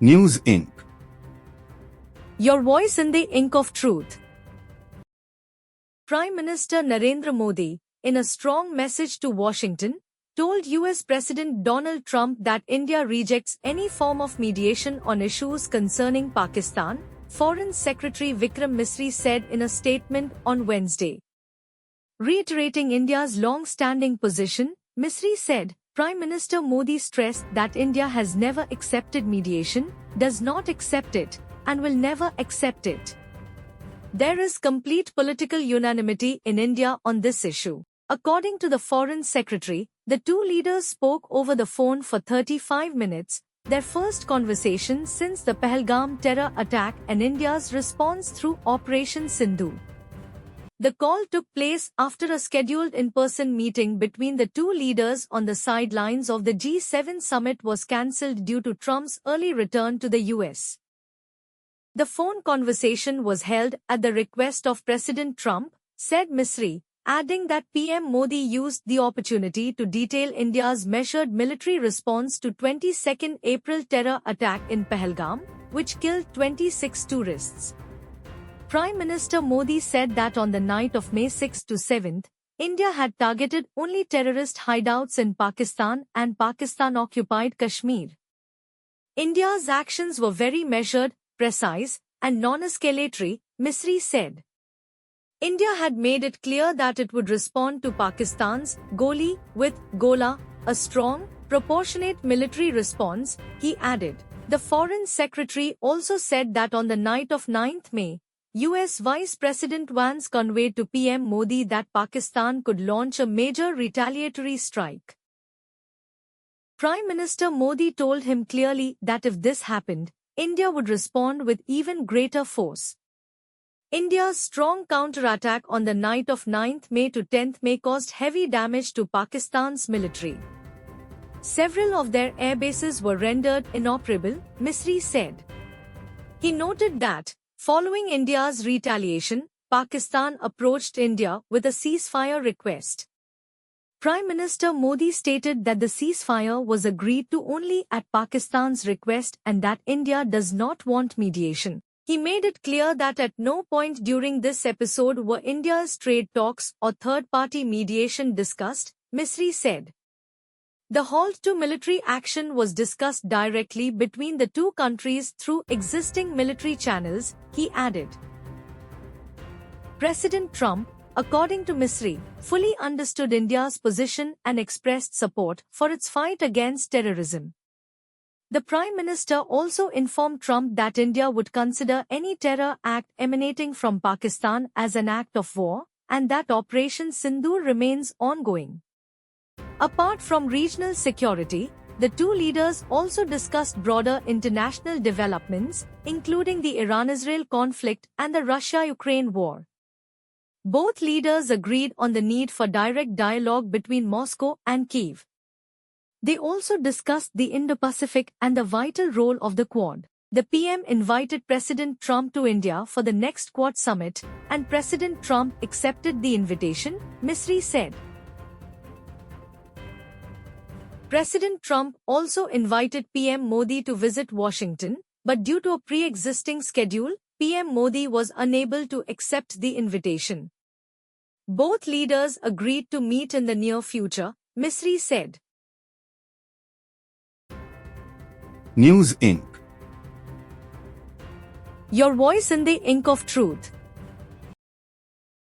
News Inc. Your voice in the ink of truth. Prime Minister Narendra Modi, in a strong message to Washington, told US President Donald Trump that India rejects any form of mediation on issues concerning Pakistan, Foreign Secretary Vikram Misri said in a statement on Wednesday. Reiterating India's long-standing position, Misri said, Prime Minister Modi stressed that India has never accepted mediation, does not accept it, and will never accept it. There is complete political unanimity in India on this issue. According to the Foreign Secretary, the two leaders spoke over the phone for 35 minutes, their first conversation since the Pahalgam terror attack and India's response through Operation Sindhu. The call took place after a scheduled in-person meeting between the two leaders on the sidelines of the G7 summit was cancelled due to Trump's early return to the US. The phone conversation was held at the request of President Trump, said Misri, adding that PM Modi used the opportunity to detail India's measured military response to 22nd April terror attack in Pahalgam, which killed 26 tourists. Prime Minister Modi said that on the night of May 6 to 7, India had targeted only terrorist hideouts in Pakistan and Pakistan-occupied Kashmir. India's actions were very measured, precise, and non-escalatory, Misri said. India had made it clear that it would respond to Pakistan's Goli with Gola, a strong, proportionate military response, he added. The Foreign Secretary also said that on the night of 9th May, US Vice President Vance conveyed to PM Modi that Pakistan could launch a major retaliatory strike. Prime Minister Modi told him clearly that if this happened, India would respond with even greater force. India's strong counterattack on the night of 9th May to 10th May caused heavy damage to Pakistan's military. Several of their air bases were rendered inoperable, Misri said. He noted that, following India's retaliation, Pakistan approached India with a ceasefire request. Prime Minister Modi stated that the ceasefire was agreed to only at Pakistan's request and that India does not want mediation. He made it clear that at no point during this episode were India's trade talks or third-party mediation discussed, Misri said. The halt to military action was discussed directly between the two countries through existing military channels, he added. President Trump, according to Misri, fully understood India's position and expressed support for its fight against terrorism. The Prime Minister also informed Trump that India would consider any terror act emanating from Pakistan as an act of war, and that Operation Sindhu remains ongoing. Apart from regional security, the two leaders also discussed broader international developments, including the Iran-Israel conflict and the Russia-Ukraine war. Both leaders agreed on the need for direct dialogue between Moscow and Kyiv. They also discussed the Indo-Pacific and the vital role of the Quad. The PM invited President Trump to India for the next Quad summit, and President Trump accepted the invitation, Misri said. President Trump also invited PM Modi to visit Washington, but due to a pre-existing schedule, PM Modi was unable to accept the invitation. Both leaders agreed to meet in the near future, Misri said. News Inc. Your voice in the ink of truth.